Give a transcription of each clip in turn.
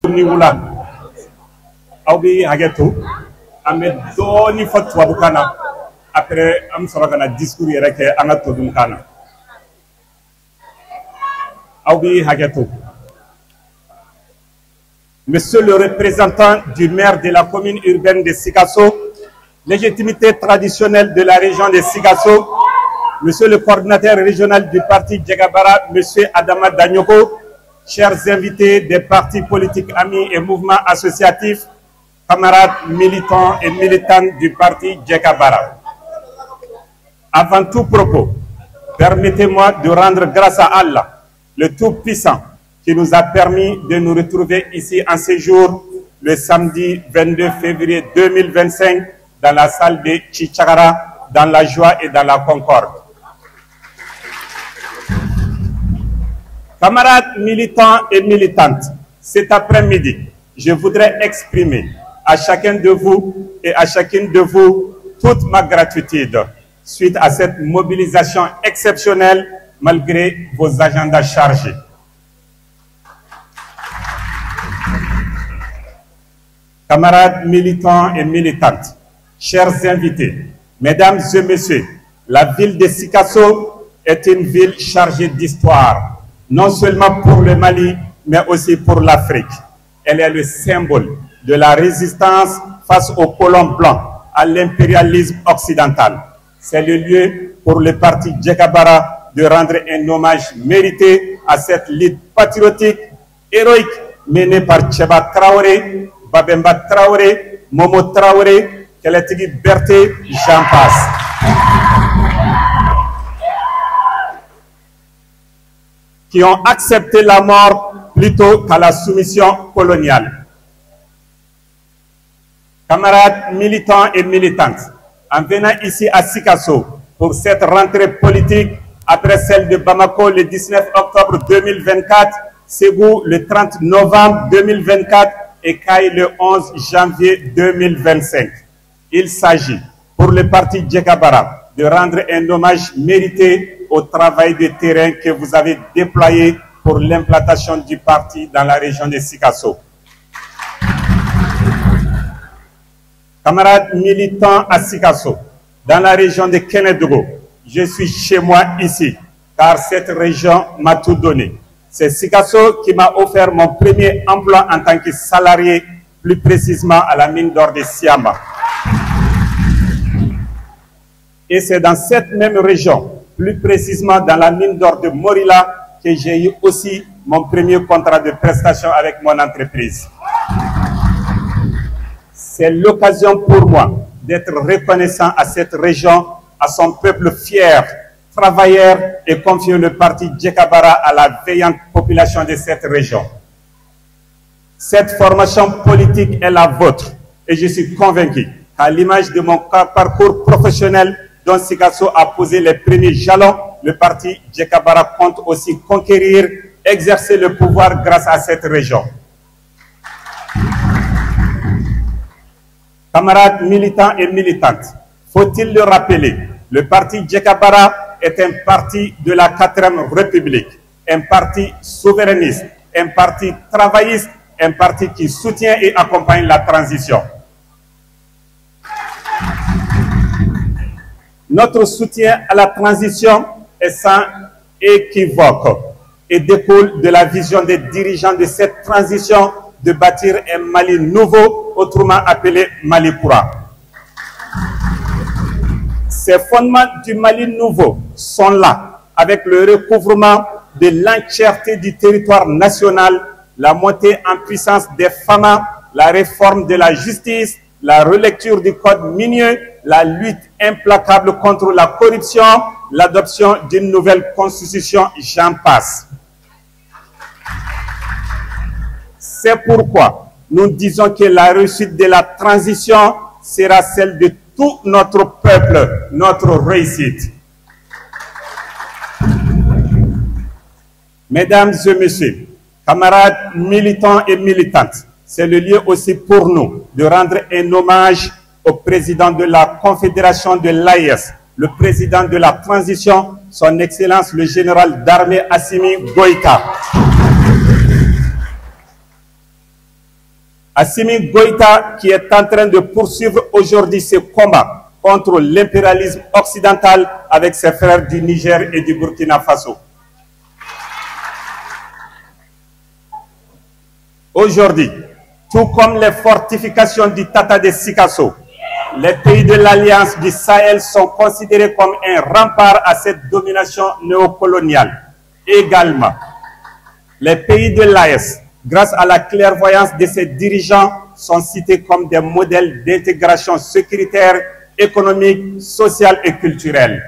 Niwula Aobi Hageto Ahmed Doni Fatwabukana après am soragana discours yéreke anato dumkana Aobi Hageto. Monsieur le représentant du maire de la commune urbaine de Sikasso, légitimité traditionnelle de la région de Sikasso, Monsieur le coordinateur régional du parti Djegabara, Monsieur Adama Danyoko, chers invités des partis politiques amis et mouvements associatifs, camarades militants et militantes du parti Djegabara. Avant tout propos, permettez-moi de rendre grâce à Allah, le Tout-Puissant, qui nous a permis de nous retrouver ici en séjour le samedi 22 février 2025 dans la salle de Chichagara, dans la joie et dans la concorde. Camarades militants et militantes, cet après-midi, je voudrais exprimer à chacun de vous et à chacune de vous toute ma gratitude suite à cette mobilisation exceptionnelle malgré vos agendas chargés. Camarades militants et militantes, chers invités, mesdames et messieurs, la ville de Sikasso est une ville chargée d'histoire, non seulement pour le Mali, mais aussi pour l'Afrique. Elle est le symbole de la résistance face aux colons blancs, à l'impérialisme occidental. C'est le lieu pour le parti Djegabara de rendre un hommage mérité à cette lutte patriotique, héroïque, menée par Tcheba Traoré, Babemba Traoré, Momo Traoré, Keletigi Berté, j'en passe. Qui ont accepté la mort plutôt qu'à la soumission coloniale. Camarades militants et militantes, en venant ici à Sikasso pour cette rentrée politique, après celle de Bamako le 19 octobre 2024, Ségou le 30 novembre 2024 et Kaï le 11 janvier 2025. Il s'agit pour le parti Djegabara de rendre un hommage mérité au travail de terrain que vous avez déployé pour l'implantation du parti dans la région de Sikasso. Camarades militants à Sikasso, dans la région de Kénédougou, je suis chez moi ici, car cette région m'a tout donné. C'est Sikasso qui m'a offert mon premier emploi en tant que salarié, plus précisément à la mine d'or de Siama. Et c'est dans cette même région, plus précisément dans la mine d'or de Morila, que j'ai eu aussi mon premier contrat de prestation avec mon entreprise. C'est l'occasion pour moi d'être reconnaissant à cette région, à son peuple fier, travailleur et confier le parti Djegabara à la veillante population de cette région. Cette formation politique est la vôtre et je suis convaincu qu'à l'image de mon parcours professionnel dont Sikasso a posé les premiers jalons, le parti Djegabara compte aussi conquérir, exercer le pouvoir grâce à cette région. Camarades militants et militantes, faut-il le rappeler, le parti Djegabara est un parti de la 4e République, un parti souverainiste, un parti travailliste, un parti qui soutient et accompagne la transition. Notre soutien à la transition est sans équivoque et découle de la vision des dirigeants de cette transition de bâtir un Mali nouveau, autrement appelé Mali Koura. Ces fondements du Mali nouveau sont là, avec le recouvrement de l'entièreté du territoire national, la montée en puissance des FAMA, la réforme de la justice, la relecture du code minier, la lutte implacable contre la corruption, l'adoption d'une nouvelle constitution, j'en passe. C'est pourquoi nous disons que la réussite de la transition sera celle de tout notre peuple, notre réussite. Mesdames et messieurs, camarades militants et militantes, c'est le lieu aussi pour nous de rendre un hommage au président de la Confédération de l'AES, le président de la transition, son Excellence le général d'armée Assimi Goïta. Assimi Goïta, qui est en train de poursuivre aujourd'hui ses combats contre l'impérialisme occidental avec ses frères du Niger et du Burkina Faso. Aujourd'hui, tout comme les fortifications du Tata de Sikasso, les pays de l'Alliance du Sahel sont considérés comme un rempart à cette domination néocoloniale. Également, les pays de l'AES, grâce à la clairvoyance de ses dirigeants, sont cités comme des modèles d'intégration sécuritaire, économique, sociale et culturelle.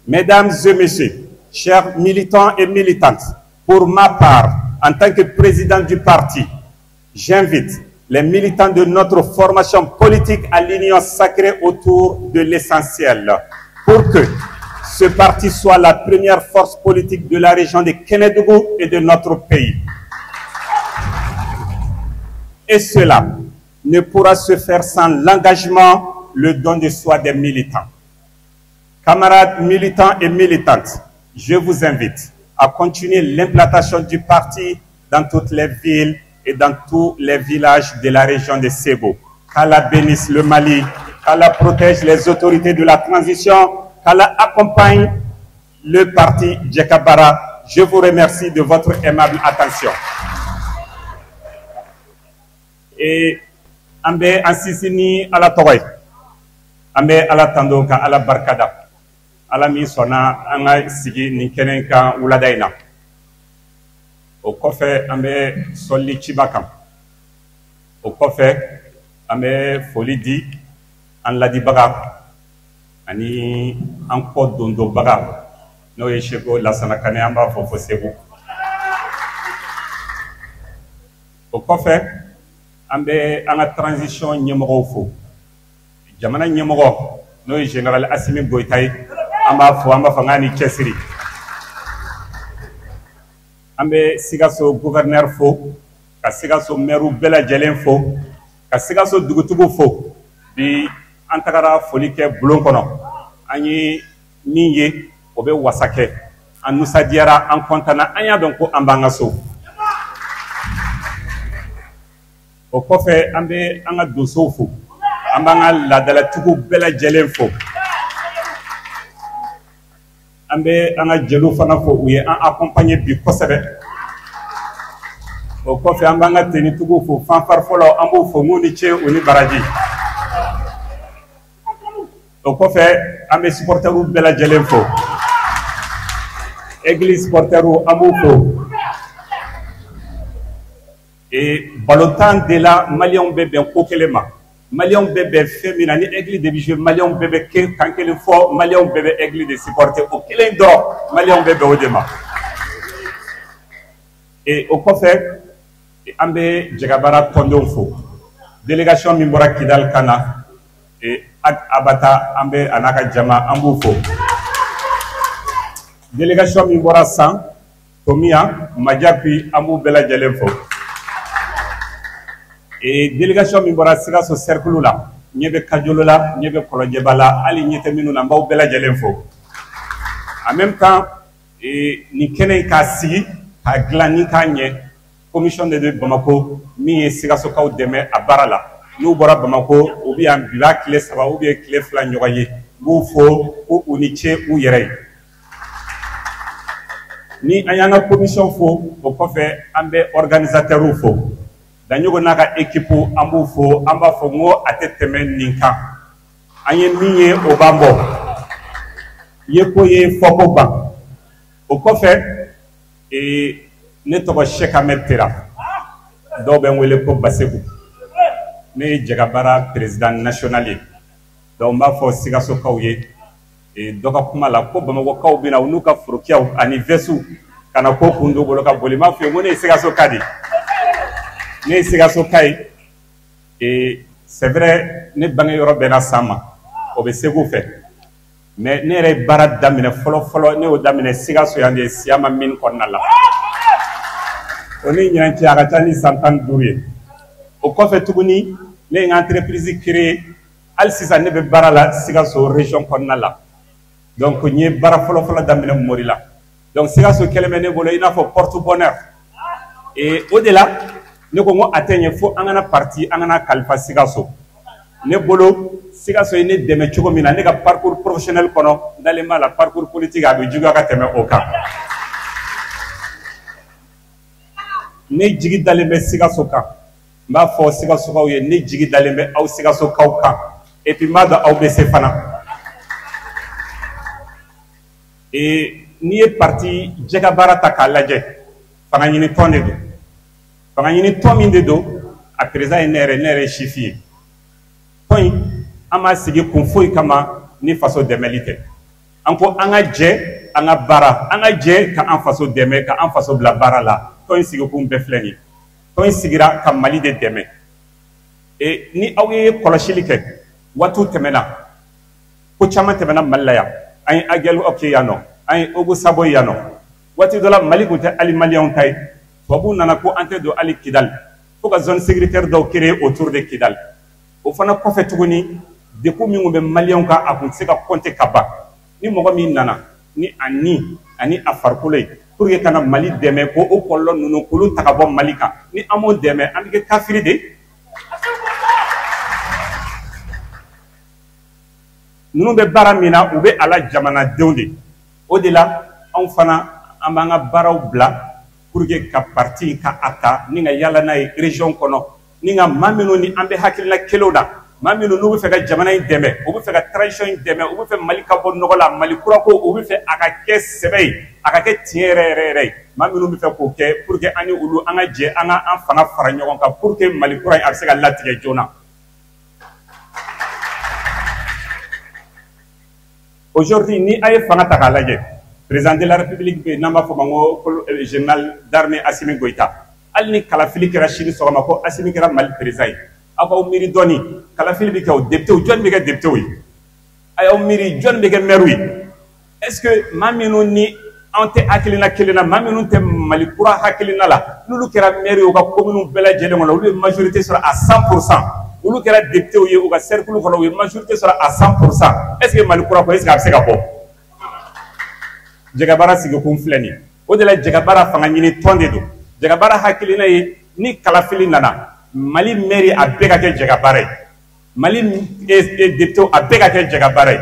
Mesdames et messieurs, chers militants et militantes, pour ma part, en tant que président du parti, j'invite les militants de notre formation politique à l'union sacrée autour de l'essentiel pour que ce parti soit la première force politique de la région de Kénédougou et de notre pays. Et cela ne pourra se faire sans l'engagement, le don de soi des militants. Camarades militants et militantes, je vous invite à continuer l'implantation du parti dans toutes les villes et dans tous les villages de la région de Ségou. Qu'Allah bénisse le Mali, qu'Allah protège les autorités de la transition, qu'Allah accompagne le parti Djekabara. Je vous remercie de votre aimable attention. Et Ambe Ansisini ala Togoy, Ambe ala Tandoka ala Barkada, ala mi sona anga sigi ni kenenka uladaina. Au kɔfɛ an bɛ sɔli ciba kan o kɔfɛ an bɛ foli di an ladibaga ani an kɔ dondonbaga n'o ye Seko Lasana Kane an b'a fɔ Segu. O kɔfɛ an bɛ an ka transition ɲɛmɔgɔw fo jamana ɲɛmɔgɔ n'o ye Général Assimi Goïta ye an b'a fɔ an b'a fɔ k'a ni cɛsiri. An bɛ Sikaso gouverneur fo ka Sikaso maire bɛɛ lajɛlen fo ka Sikaso dugutigiw fo bi an tagara foli kɛ bulon kɔnɔ an ye min ye o bɛ wasa kɛ an nusadiyara an kɔntana an y'a dɔn ko an b'an ka so o kɔfɛ an bɛ an ka donsow fo an b'an ka laadalatigiw bɛɛ lajɛlen fo an bɛ an ka jeliw fana fo u ye an accompagner bi kosɛbɛ o kɔfɛ an b'an ka tenitigiw fo fanfare fɔlɔ an b'u fo mun ni ce u ni baraji o kɔfɛ an bɛ supporteriw bɛɛ lajɛlen fo église supporteriw an b'u fo balotan de la maliyɛnw bɛ bɛn ko kelen ma maliyɛnw bɛ bɛn fɛn min na ni église de bi jouer maliyɛnw bɛɛ bɛ kan kelen fɔ maliyɛnw bɛɛ bɛ église de supporter o kelen dɔrɔn maliyɛnw bɛ bɛn o de ma o kɔfɛ an bɛ Jagabara tɔndenw fo délégation min bɔra Kidal ka na Abata an bɛ a n'a ka jama an b'u fo délégation min bɔra San Tomiya Majakui an b'u bɛɛ lajɛlen fo délégation min bɔra Sikaso cercle la ɲɛ bɛ Kajolo la ɲɛ bɛ Kɔlɔnjɛba la hali ɲɛ tɛ minnu na n b'aw bɛɛ lajɛlen fo en même temps nin kɛnɛ in k'a sigi k'a dilan ni k'a ɲɛ commission de Bamako min ye Sikasokaw dɛmɛ a baara la n'u bɔra Bamako u bɛ yan bi b'a tile 3 ou bien tile 2 ɲɔgɔn ye n b'u fo ko u ni ce u yɛrɛ ye ni an y'an ka commission fo o kɔfɛ an bɛ organisateurs fo Daɲogo n'a ka équipe an b'u fo an b'a fɔ n ko a tɛ tɛmɛ nin kan an ye min ye o b'an bɔ ye ko ye fɔ ko ban o kɔfɛ ne tɔgɔ Cheikh Ahmed Tera dɔw bɛ n wele ko Basegu ne ye Jagabara président national ye donc n b'a fɔ Sikasokaw ye dɔ ka kuma la ko Bamakokaw bɛ na u n'u ka forokiyaw ani vɛsiw ka na ko kun do bolo ka boli n b'a fɔ ye ko ne ye Sikasoka de ne ye Sikasoka ye c'est vrai ne bange yɔrɔ bɛnna San ma o bɛ Segu fɛ mais ne yɛrɛ ye baara daminɛ fɔlɔ ne y'o daminɛ Sikaso yan de Siyama mine kɔnɔna la o ni ɲinan cɛ a ka ca ni san 15 ye o kɔfɛ tuguni ne ye n ka entreprise créer hali sisan ne bɛ baara la Sikaso région kɔnɔna la donc n ye baara fɔlɔ daminɛ Mori la donc Sikaso kɛlen bɛ ne bolo i n'a fɔ porte bonheur Et au-delà, nous avons atteint un parti, un Kalifa Sikasso. Ne bolo Sikasso est né de mes chogomina, ne parcours professionnel kono, dans les mal, parcours politique à Bidjuga Kateme Oka. Ne jigi dalembe Sikasso ka. M'a fo Sikasso ka ouye, ne jigi dalembe au Sikasso kauka. Et puis m'a da au bese fana. Et ni est parti, Jegabara Takalaje. Fangani tonne do. Fangani tonne de do. À présent, nere chiffre. Point, ama sigi kunfoy kama ni faso demelite. Anko anga je, anga bara, anga je ka an faso deme, ka an faso bla bara la. Point sigi kun befleni. Point sigira ka mali de deme. Et ni awe kolashilike, watu temena. Ko chama temena malaya. Ay agelu okiyano, ay ogu sabo yano. Wati dola mali kunte ali malion tay. Wabu nana ko ante do ali Kidal. Faut que zone sécuritaire do créer autour de Kidal. Au fana kɔfɛ tuguni deku minnu bɛ maliyɛnw ka a kun tɛ se ka compter ka ban ni mɔgɔ min nana ni a ni ani a farikolo ye pour que kana Mali dɛmɛ ko o kɔlɔlɔ ninnu k'olu ta ka bɔ Mali kan ni an m'o dɛmɛ an bɛ kɛ kafiri de ninnu bɛ baara min na u bɛ a la jamanadenw de o de la anw fana an b'an ka baaraw bila pour que ka parti ka a ta ni ka yala n'a ye région kɔnɔ ni nga maminu ni ambe hakilina kelo da maminu no be fe ka jamana in deme o be fe ka tradition in deme o be fe Mali ka bo nogola Mali kura ko o be fe aka ke sebei aka ke tiere maminu be fe ko ke pour que ani ulu anga je anga an fana fara nyogon ka pour que Mali kura a se ka latige jona aujourd'hui ni ay fana ta kalaje président de la république be namba fo bango général d'armée Assimi Goïta alni kalafili kɛra sini sɔgɔma ko Assimi kɛra Mali président ye aw k'aw miiri dɔɔni kalafili bɛ kɛ o député jɔn bɛ kɛ député ye a y'aw miiri jɔn bɛ kɛ maire ye est ce que maa minnu ni an tɛ hakilina kelen na maa minnu tɛ Mali kura hakilina la n'olu kɛra maire ye u ka commune bɛɛ lajɛlen kɔnɔ olu ye majorité sɔrɔ à 100% olu kɛra député ye u ka cercle kɔnɔ u ye majorité sɔrɔ à 100% est ce que Mali kura ko est ce que a bɛ se ka bɔ Jɛgɛbara sigikun filɛ nin ye o de la Jɛgɛbara fanga ɲini tɔn de don Jɛgɛbara hakilina ye ni kalafili nana Mali maire a bɛɛ ka kɛ Jɛgɛbara ye Mali député a bɛɛ ka kɛ Jɛgɛbara ye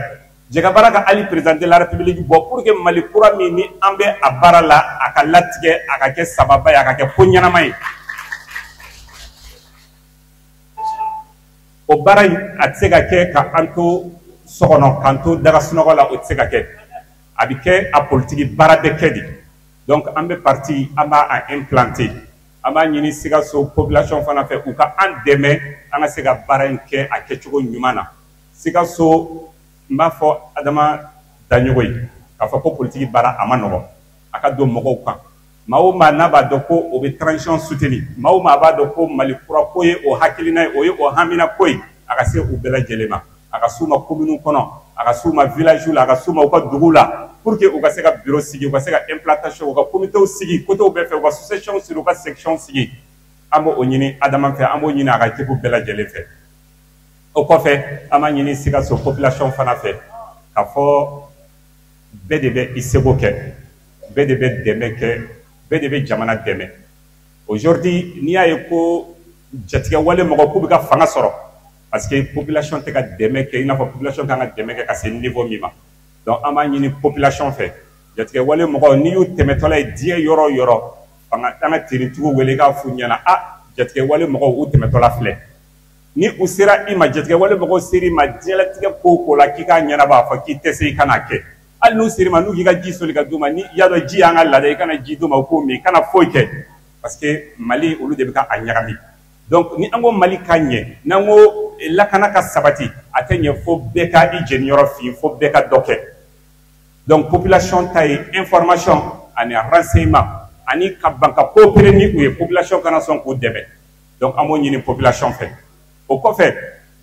Jɛgɛbara ka ali président de la république bɔ pour que Mali kura min ni an bɛ a baara la a ka latigɛ a ka kɛ sababa ye a ka kɛ ko ɲɛnama ye o baara in a tɛ se ka kɛ ka an to so kɔnɔ k'an to daga sunɔgɔ la o tɛ se ka kɛ a bɛ kɛ a politique baara bɛ kɛ de donc an bɛ parti an b'a implanter an b'a ɲini Sikaso population fana fɛ u ka an dɛmɛ an ka se ka baara in kɛ a kɛcogo ɲuman na Sikaso n b'a fɔ Adama Daɲogo ye k'a fɔ ko politique baara a ma nɔgɔn a ka don mɔgɔw kan maa o maa n'a b'a dɔn ko o bɛ transition soutenir maa o maa b'a dɔn ko Mali kura ko ye o hakilina ye o ye o hamina ko ye a ka se u bɛɛ lajɛlen ma a ka s'u ma commune kɔnɔ a ka s'u ma village la a ka s'u ma u ka dugu la pour que u ka se ka bureau sigi u ka se ka implantation u ka comité sigi côtéw bɛɛ fɛ u ka association sigi u ka section sigi an b'o ɲini Adama fɛ an b'o ɲini a ka équipe bɛɛ lajɛlen fɛ o kɔfɛ an b'a ɲini Sikaso population fana fɛ k'a fɔ bɛɛ de bɛ i seko kɛ bɛɛ de bɛ dɛmɛ kɛ bɛɛ de bɛ jamana dɛmɛ aujourd'hui n'i y'a ye ko jatigɛ wale mɔgɔ k'u bɛ ka fanga sɔrɔ parce que population tɛ ka dɛmɛ kɛ i n'a fɔ population kan ka dɛmɛ kɛ ka se niveau min ma donc an b'a ɲini population fɛ jatigɛ wale mɔgɔ n'i y'u tɛmɛtɔla ye diɲɛ yɔrɔ o yɔrɔ fanga an ka teritigiw wele k'a f'u ɲɛna a jatigɛ wale mɔgɔw u tɛmɛtɔla filɛ ni u sera i ma jatigɛ wale mɔgɔw sera i ma diɲɛlatigɛ ko o ko la k'i k'a ɲɛnabɔ a fɔ k'i tɛ se i kan'a kɛ hali n'u sera i ma n'u k'i ka ji soli ka d'u ma ni i y'a dɔn ji y'an ka laada i kana ji d'u ma u k'o min i kana foyi kɛ parce que Mali olu de bɛ ka a ɲagami donc ni an ko Mali ka ɲɛ n'an ko lakana ka sabati a tɛ ɲɛ fo bɛɛ ka i jeniyɔrɔ fin fo bɛɛ ka dɔ kɛ donc population ta ye information ani renseignement ani ka ban ka coopérer ni u ye population kana sɔn k'u dɛmɛ donc an b'o ɲini population fɛ o kɔfɛ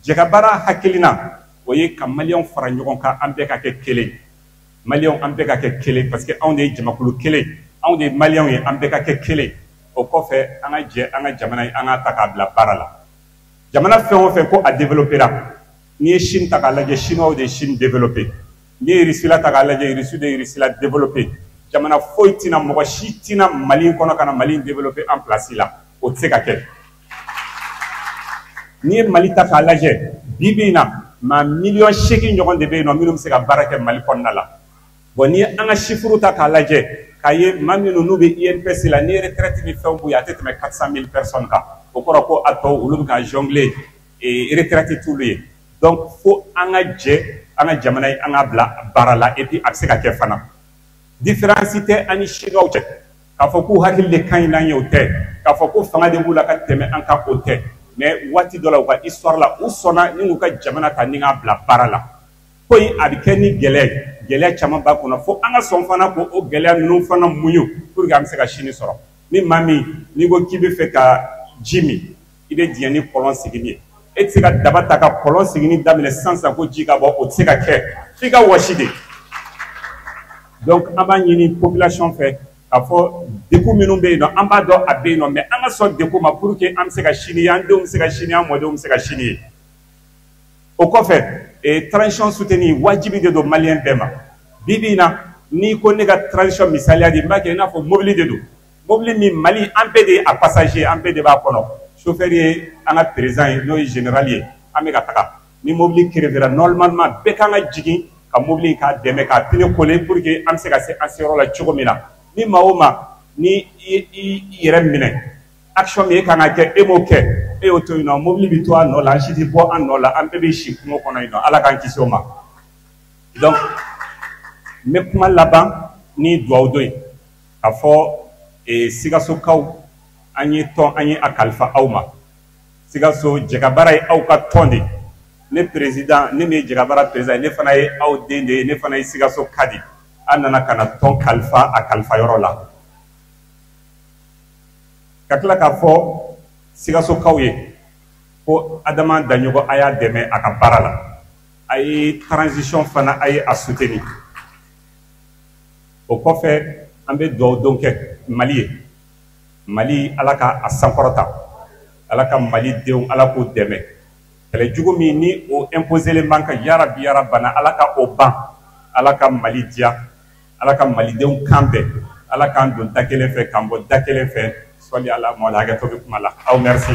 Jɛgɛbara hakilina o ye ka maliyɛnw fara ɲɔgɔn kan an bɛɛ ka kɛ kelen maliyɛnw an bɛɛ ka kɛ kelen parce que anw de ye jamakulu kelen anw de ye maliyɛnw ye an bɛɛ ka kɛ kelen o kɔfɛ an ka jɛ an ka jamana in an ka ta k'a bila baara la jamana fɛn o fɛn ko a développera n'i ye Chine ta k'a lajɛ chinois de ye Chine développé n'i ye Russie la ta k'a lajɛ Russie de ye Russie la développé jamana foyi tina mɔgɔ si tina Mali kɔnɔ kana Mali développer en place la o tɛ se ka kɛ n'i ye Mali ta k'a lajɛ bi bi in na maa 8,8 ɲɔgɔn de bɛ yen nɔ minnu bɛ se ka baara kɛ Mali kɔnɔna la bon n'i ye an ka chiffres ta k'a lajɛ k'a ye maa minnu n'u bɛ INPS la ni retraite ni fɛnw b'u ye a tɛ tɛmɛ 400,000 personnes kan o kɔrɔ ko a tɔ olu bɛ ka jongler retraite t'olu ye donc fo an ka jɛ an ka jamana ye an ka bila baara la et puis a bɛ se ka kɛ fana différence tɛ an ni Chinois cɛ k'a fɔ k'u hakili de ka ɲi n'an ye o tɛ k'a fɔ ko fanga de b'u la ka tɛmɛ an kan o tɛ mais waati dɔ la u ka histoire la u sɔnna ni k'u ka jamana ta ni k'a bila baara la ko in a bɛ kɛ ni gɛlɛya caman b'a kɔnɔ fo an ka sɔn fana ko o gɛlɛya ninnu fana muɲu pour que an bɛ se ka sini sɔrɔ ni maa min n'i ko k'i bɛ fɛ ka ji min i bɛ diɲɛ ni kɔlɔn sigini ye e tɛ se ka daba ta ka kɔlɔn sigini daminɛ sisan ko ji ka bɔ o tɛ se ka kɛ f'i ka wɔsi de donc an b'a ɲini population fɛ k'a fɔ degun minnu bɛ yen nɔ an b'a dɔn a bɛ yen nɔ mais an ka sɔn degun ma pour que an bɛ se ka sini ye an denw bɛ se ka sini ye an mɔdenw bɛ se ka sini ye o kɔfɛ transition soutenue wajibi de don maliyɛn bɛɛ ma bi bi in na n'i ko ne ka transition misaliya di n b'a kɛ i n'a fɔ mobili de don mobili min Mali an bɛɛ de ye a passager an bɛɛ de b'a kɔnɔ chauffeur ye an ka président ye n'o ye général ye an bɛ ka taga ni mobili crevera normalement bɛɛ kan ka jigin ka mobili k'a dɛmɛ k'a pneu coller pour que an bɛ se ka se an seyɔrɔ la cogo min na ni maa o maa ni i yɛrɛ minɛ action min e kan ka kɛ e m'o kɛ e y'o to yen nɔ mobili bɛ to a nɔ la an si tɛ bɔ an nɔ la an bɛɛ bɛ si kungo kɔnɔ yen nɔ Ala k'an kisi o ma donc n bɛ kuma laban ni dugawu dɔ ye k'a fɔ Sikasokaw an ye a kalifa aw ma Sikaso jɛgɛbaara ye aw ka tɔn de ne président ne min ye jɛgɛbaara président ye ne fana ye aw den de ye ne fana ye Sikaso ka di an nana ka na tɔn kalifa a kalifayɔrɔ la ka tila k'a fɔ Sikasokaw ye ko Adama Daɲogo a y'a dɛmɛ a ka baara la a ye transition fana a ye a soutenir o kɔfɛ an bɛ dugawu don kɛ Mali ye Mali Ala ka a sankɔrɔta Ala ka Mali denw Ala k'o dɛmɛ kɛlɛjugu min ni o imposelen b'an kan yarabi yarabana Ala ka o ban Ala ka Mali diya Ala ka Malidenw kan bɛn Ala k'an don da kelen fɛ k'an bɔ da kelen fɛ sɔli Ala mɔla hakɛto bɛ kuma la aw merci